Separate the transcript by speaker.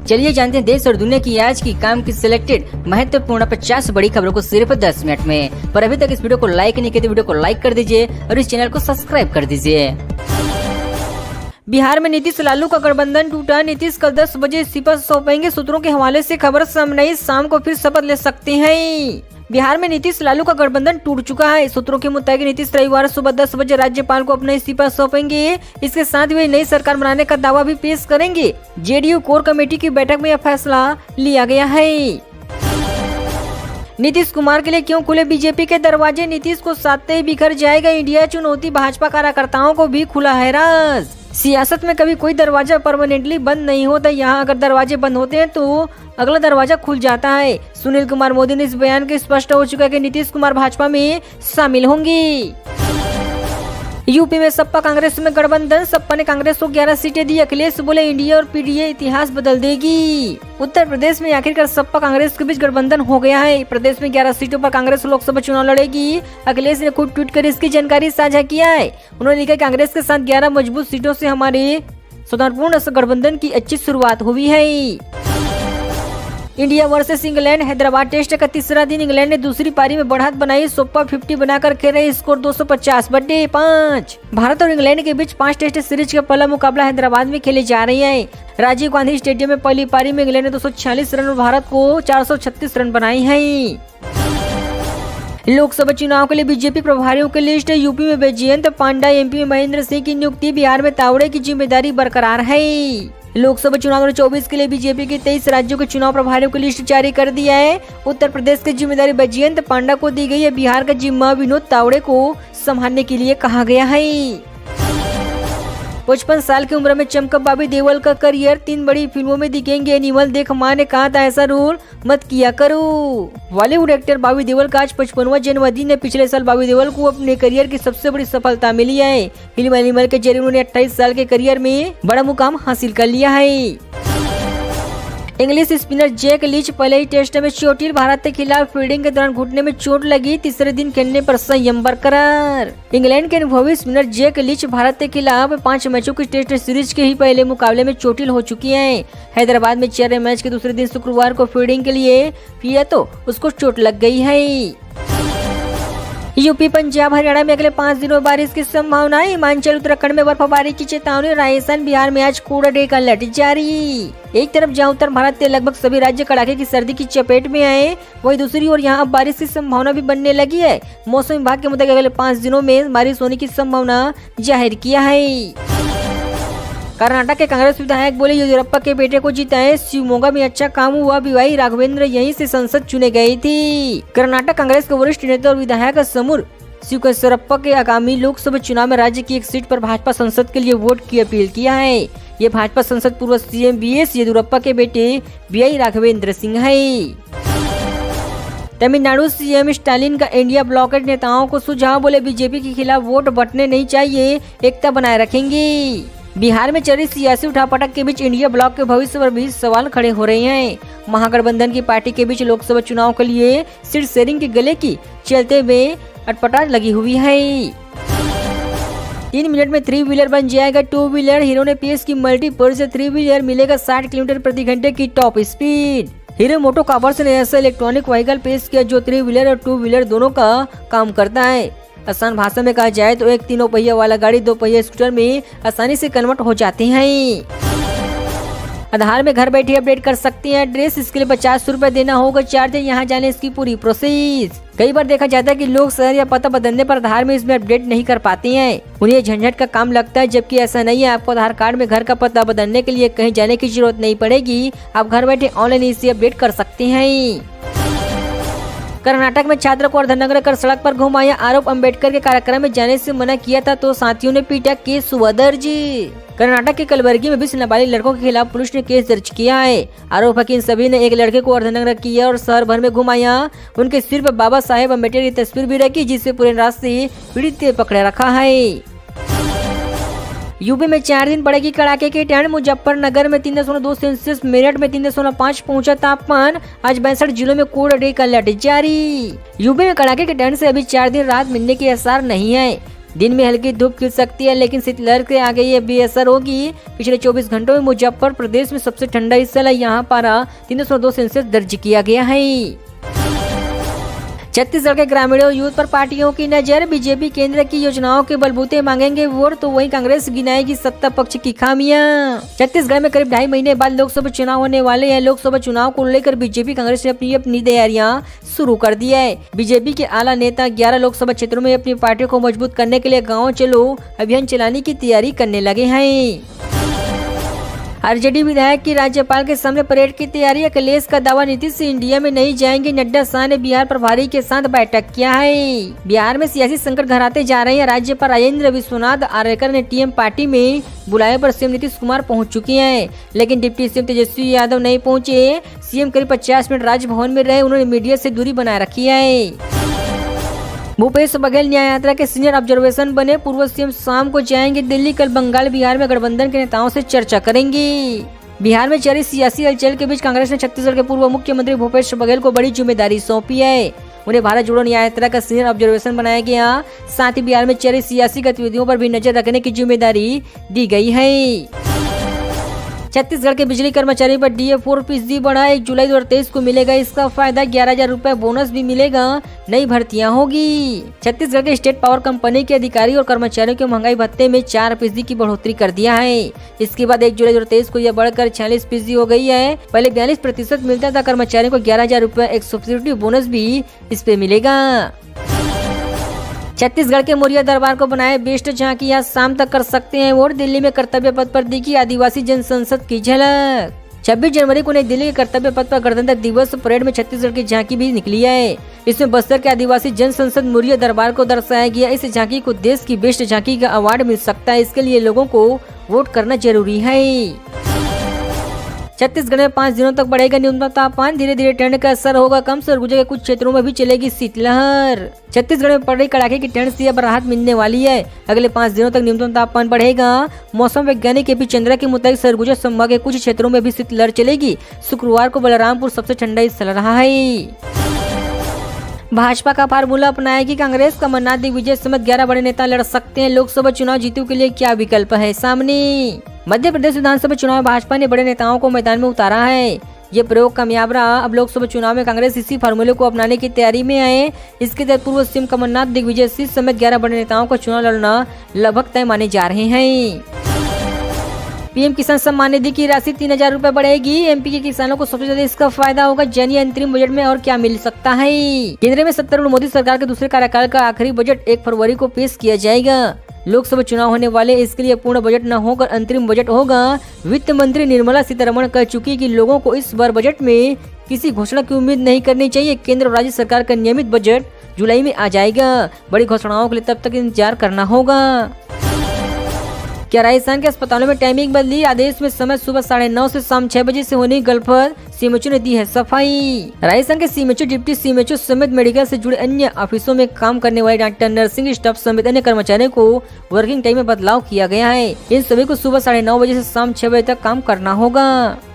Speaker 1: चलिए जानते हैं देश और दुनिया की आज की काम की सिलेक्टेड महत्वपूर्ण 50 बड़ी खबरों को सिर्फ 10 मिनट में। पर अभी तक इस वीडियो को लाइक नहीं किया तो वीडियो को लाइक कर दीजिए और इस चैनल को सब्सक्राइब कर दीजिए। बिहार में नीतीश लालू का गठबंधन टूटा, नीतीश कल 10 बजे इस्तीफा सौंपेंगे। सूत्रों के हवाले से खबर सामने आई, शाम को फिर शपथ ले सकते हैं। बिहार में नीतीश लालू का गठबंधन टूट चुका है। सूत्रों के मुताबिक नीतीश रविवार सुबह 10 बजे राज्यपाल को अपना इस्तीफा सौंपेंगे। इसके साथ वे नई सरकार बनाने का दावा भी पेश करेंगे। जेडीयू कोर कमेटी की बैठक में यह फैसला लिया गया है। नीतीश कुमार के लिए क्यों खुले बीजेपी के दरवाजे, नीतीश को साधते ही बिखर जाएगा इंडिया, चुनौती भाजपा कार्यकर्ताओं को भी खुला है राज। सियासत में कभी कोई दरवाजा परमानेंटली बंद नहीं होता, यहाँ अगर दरवाजे बंद होते हैं तो अगला दरवाजा खुल जाता है। सुनील कुमार मोदी ने इस बयान के स्पष्ट हो चुका है कि नीतीश कुमार भाजपा में शामिल होंगे। यूपी में सपा कांग्रेस में गठबंधन, सपा ने कांग्रेस को 11 सीटें दी। अखिलेश बोले एनडीए और पीडीए इतिहास बदल देगी। उत्तर प्रदेश में आखिरकार सपा कांग्रेस के बीच गठबंधन हो गया है। प्रदेश में 11 सीटों पर कांग्रेस लोकसभा चुनाव लड़ेगी। अखिलेश ने खुद ट्वीट कर इसकी जानकारी साझा किया है। उन्होंने लिखा कांग्रेस के साथ 11 मजबूत सीटों से हमारे सौहार्दपूर्ण गठबंधन की अच्छी शुरुआत हुई है। India versus England Hyderabad test का तीसरा दिन इंग्लैंड ने दूसरी पारी में बढ़त बनाई। सुपर 50 बनाकर खेले, स्कोर 250/5। भारत और इंग्लैंड के बीच 5 टेस्ट सीरीज का पहला मुकाबला हैदराबाद में खेले जा रही है। राजीव गांधी स्टेडियम में पहली पारी में इंग्लैंड ने 246 रन और भारत को 436 रन बनाए हैं। लोकसभा चुनाव के लिए बीजेपी प्रभारियों की लिस्ट, यूपी में बैजयंत पांडा, एमपी में महेंद्र सिंह की नियुक्ति, बिहार में तावड़े की जिम्मेदारी बरकरार है। लोकसभा चुनाव 2024 के लिए बीजेपी के 23 राज्यों के चुनाव प्रभारियों की लिस्ट जारी कर दिया है। उत्तर प्रदेश की जिम्मेदारी बैजयंत पांडा को दी गई है। बिहार का जिम्मा विनोद तावड़े को संभालने के लिए कहा गया है। 55 साल की उम्र में चमका बॉबी देओल का करियर, 3 बड़ी फिल्मों में दिखेंगे एनिमल। देख मां ने कहा था ऐसा रोल मत किया करो। बॉलीवुड एक्टर बॉबी देओल का आज 55वां जन्मदिन है। पिछले साल बॉबी देओल को अपने करियर की सबसे बड़ी सफलता मिली है। फिल्म एनिमल के जरिए उन्होंने 28 साल के करियर में बड़ा मुकाम हासिल कर लिया है। इंग्लिश स्पिनर जैक लीच पहले ही टेस्ट में चोटिल, भारत के खिलाफ फील्डिंग के दौरान घुटने में चोट लगी, तीसरे दिन खेलने पर संयम बरकरार। इंग्लैंड के अनुभवी स्पिनर जैक लीच भारत के खिलाफ 5 मैचों की टेस्ट सीरीज के ही पहले मुकाबले में चोटिल हो चुकी हैं। हैदराबाद में चल रहे मैच के दूसरे दिन शुक्रवार को फील्डिंग के लिए किया तो उसको चोट लग गई है। यूपी, पंजाब, हरियाणा में अगले 5 दिनों बारिश की संभावना। हिमाचल, उत्तराखंड में बर्फबारी की चेतावनी। राजस्थान, बिहार में आज कोल्ड डे का अलर्ट जारी। एक तरफ जहां उत्तर भारत के लगभग सभी राज्य कड़ाके की सर्दी की चपेट में आए, वहीं दूसरी ओर यहां अब बारिश की संभावना भी बनने लगी है। मौसम विभाग के मुताबिक अगले 5 दिनों में बारिश होने की संभावना जाहिर किया है। कर्नाटक के कांग्रेस विधायक बोले येदियुरप्पा के बेटे को जिताएं, शिवमोगा में अच्छा काम हुआ, बीवाई राघवेंद्र यहीं से संसद चुने गए थे। कर्नाटक कांग्रेस के वरिष्ठ नेता और विधायक समूर शिवशरप्पा के आगामी लोकसभा चुनाव में राज्य की एक सीट पर भाजपा संसद के लिए वोट की अपील किया है। ये भाजपा संसद पूर्व सीएम बीएस येदियुरप्पा के बेटे बीवाई राघवेंद्र सिंह है। तमिलनाडु सीएम स्टालिन का इंडिया ब्लॉकेट नेताओं को सुझाव, बोले बीजेपी के खिलाफ वोट बंटने नहीं चाहिए, एकता बनाए रखेंगे। बिहार में चल रही सियासी उठापटक के बीच इंडिया ब्लॉक के भविष्य पर भी सवाल खड़े हो रहे हैं। महागठबंधन की पार्टी के बीच लोकसभा चुनाव के लिए सीट शेयरिंग के गले की चलते हुए अटपटा लगी हुई है। 3 मिनट में 3 व्हीलर बन जाएगा 2 व्हीलर। हीरो ने पेश की मल्टीपर्पज से 3 व्हीलर, मिलेगा 60 किलोमीटर प्रति घंटे की टॉप स्पीड। हीरो मोटोकॉर्प्स ने ऐसा इलेक्ट्रॉनिक व्हीकल पेश किया जो 3 व्हीलर और 2 व्हीलर दोनों का काम करता है। आसान भाषा में कहा जाए तो एक 3 पहिया वाला गाड़ी 2 पहिया स्कूटर में आसानी से कन्वर्ट हो जाते हैं। आधार में घर बैठे अपडेट कर सकते हैं एड्रेस, इसके लिए 50 रुपए देना होगा चार्ज। यहाँ जाने इसकी पूरी प्रोसेस। कई बार देखा जाता है कि लोग शहर या पता बदलने पर आधार में इसमें अपडेट नहीं कर पाते हैं, उन्हें झंझट का काम लगता है, जबकि ऐसा नहीं है। आपको आधार कार्ड में घर का पता बदलने के लिए कहीं जाने की जरूरत नहीं पड़ेगी। आप घर बैठे ऑनलाइन इसे अपडेट कर सकते हैं। कर्नाटक में छात्र को अर्धनग्न कर सड़क पर घुमाया, आरोप अंबेडकर के कार्यक्रम में जाने से मना किया था तो साथियों ने पीटा, केस हुआ दर्ज। कर्नाटक के कलबुर्गी में 20 नाबालिग लड़कों के खिलाफ पुलिस ने केस दर्ज किया है। आरोप है कि इन सभी ने एक लड़के को अर्धनग्न किया और शहर भर में घुमाया। उनके सिर पर बाबा साहेब अम्बेडकर की तस्वीर भी रखी, जिससे पूरे रास्ते पीड़ित पकड़े रखा है। यूपी में 4 दिन पड़ेगी कड़ाके की ठंड। मुजफ्फरनगर में 3.2 सेल्सियस, मेरठ में 3.5 पहुंचा तापमान। आज 62 जिलों में कोल्ड डे का अलर्ट जारी। यूपी में कड़ाके की ठंड से अभी 4 दिन राहत मिलने के आसार नहीं है। दिन में हल्की धूप खिल सकती है, लेकिन शीतलहर के आगे ये बेअसर होगी। पिछले 24 घंटों में मुजफ्फर प्रदेश में सबसे ठंडा हिस्सा है। यहाँ पारा 302 सेल्सियस दर्ज किया गया है। छत्तीसगढ़ के ग्रामीणों यूथ पर पार्टियों की नजर। बीजेपी केंद्र की योजनाओं के बलबूते मांगेंगे वोट, तो वहीं कांग्रेस गिनाएगी सत्ता पक्ष की खामियां। छत्तीसगढ़ में करीब 2.5 महीने बाद लोकसभा चुनाव होने वाले हैं। लोकसभा चुनाव को लेकर बीजेपी कांग्रेस ने अपनी तैयारियां शुरू कर दी है। बीजेपी के आला नेता 11 लोकसभा क्षेत्रों में अपनी पार्टी को मजबूत करने के लिए गाँव चलो अभियान चलाने की तैयारी करने लगे हैं। आरजेडी विधायक की राज्यपाल के सामने परेड की तैयारी। अखिलेश का दावा, नीतीश से इंडिया में नहीं जाएंगे। नड्डा शाह ने बिहार प्रभारी के साथ बैठक किया है। बिहार में सियासी संकट गहराते जा रहे हैं। राज्यपाल राजेंद्र विश्वनाथ आर्यकर ने टीएम पार्टी में बुलाए पर सीएम नीतीश कुमार पहुंच चुके हैं, लेकिन डिप्टी सीएम तेजस्वी यादव नहीं पहुंचे। सीएम करीब 50 मिनट राजभवन में रहे। उन्होंने मीडिया से दूरी बनाए रखी है। भूपेश बघेल न्याय यात्रा के सीनियर ऑब्जर्वेशन बने। पूर्व सीएम शाम को जाएंगे दिल्ली। कल बंगाल बिहार में गठबंधन के नेताओं से चर्चा करेंगे। बिहार में जारी सियासी हलचल के बीच कांग्रेस ने छत्तीसगढ़ के पूर्व मुख्यमंत्री भूपेश बघेल को बड़ी जिम्मेदारी सौंपी है। उन्हें भारत जोड़ो न्याय यात्रा का सीनियर ऑब्जर्वेशन बनाया गया। साथ ही बिहार में जारी सियासी गतिविधियों पर भी नजर रखने की जिम्मेदारी दी गई है। छत्तीसगढ़ के बिजली कर्मचारियों पर डीए 4% बढ़ा। 1 जुलाई 2023 को मिलेगा इसका फायदा। 11,000 रुपए बोनस भी मिलेगा। नई भर्तियां होगी। छत्तीसगढ़ के स्टेट पावर कंपनी के अधिकारी और कर्मचारियों के महंगाई भत्ते में 4% की बढ़ोतरी कर दिया है। इसके बाद 1 जुलाई 2023 को यह बढ़कर 46% हो गई है। पहले 42% मिलता था। कर्मचारियों को 11,000 रुपए एक सब्सिडी बोनस भी इस पे मिलेगा। छत्तीसगढ़ के मौर्य दरबार को बनाए बेस्ट झांकी। आज शाम तक कर सकते हैं वोट। दिल्ली में कर्तव्य पथ पर दिखी आदिवासी जन संसद की झलक। 26 जनवरी को नई दिल्ली के कर्तव्य पथ पर गणतंत्र दिवस परेड में छत्तीसगढ़ की झांकी भी निकली है। इसमें बस्तर के आदिवासी जन संसद मौर्य दरबार को दर्शाया गया। इस झांकी को देश की बेस्ट झांकी का अवार्ड मिल सकता है। इसके लिए लोगों को वोट करना जरूरी है। छत्तीसगढ़ में 5 दिनों तक बढ़ेगा न्यूनतम तापमान। धीरे धीरे ठंड का असर होगा कम। सरगुजा के कुछ क्षेत्रों में भी चलेगी शीतलहर। छत्तीसगढ़ में पड़ रही कड़ाके की ठंड से अब राहत मिलने वाली है। अगले 5 दिनों तक न्यूनतम तापमान बढ़ेगा। मौसम वैज्ञानिक एपी चंद्रा के मुताबिक सरगुजा संभाग के कुछ क्षेत्रों में भी शीतलहर चलेगी। शुक्रवार को बलरामपुर सबसे ठंडा स्थल रहा है। भाजपा का फार्मूला अपनाएगी कांग्रेस। कमलनाथ दिग्विजय समेत 11 बड़े नेता लड़ सकते हैं। लोकसभा चुनाव जीतने के लिए क्या विकल्प है सामने। मध्य प्रदेश विधानसभा चुनाव में भाजपा ने बड़े नेताओं को मैदान में उतारा है। ये प्रयोग कामयाब रहा। अब लोकसभा चुनाव में कांग्रेस इसी फार्मूले को अपनाने की तैयारी में है। इसके तहत पूर्व सीएम कमलनाथ दिग्विजय सिंह समेत 11 बड़े नेताओं का चुनाव लड़ना लगभग तय माने जा रहे हैं। पीएम किसान सम्मान निधि की राशि 3,000 रुपए बढ़ेगी। एमपी के किसानों को सबसे ज्यादा इसका फायदा होगा। जानिए अंतरिम बजट में और क्या मिल सकता है। केंद्र में 70 मोदी सरकार के दूसरे कार्यकाल का आखिरी बजट 1 फरवरी को पेश किया जाएगा। लोकसभा चुनाव होने वाले, इसके लिए पूर्ण बजट न होकर अंतरिम बजट होगा। वित्त मंत्री निर्मला सीतारमण कह चुकी कि लोगों को इस बार बजट में किसी घोषणा की उम्मीद नहीं करनी चाहिए। केंद्र और राज्य सरकार का नियमित बजट जुलाई में आ जाएगा। बड़ी घोषणाओं के लिए तब तक इंतजार करना होगा। क्या राजस्थान के अस्पतालों में टाइमिंग बदली। आदेश में समय सुबह 9:30 से शाम 6 बजे से होने गलफत। सीएमएचओ ने दी है सफाई। राजस्थान के सीएमएचओ, डिप्टी सीएमएचओ समेत मेडिकल से जुड़े अन्य ऑफिसों में काम करने वाले डॉक्टर, नर्सिंग स्टाफ समेत अन्य कर्मचारियों को वर्किंग टाइम में बदलाव किया गया है। इन सभी को सुबह 9:30 बजे से शाम 6 बजे तक काम करना होगा।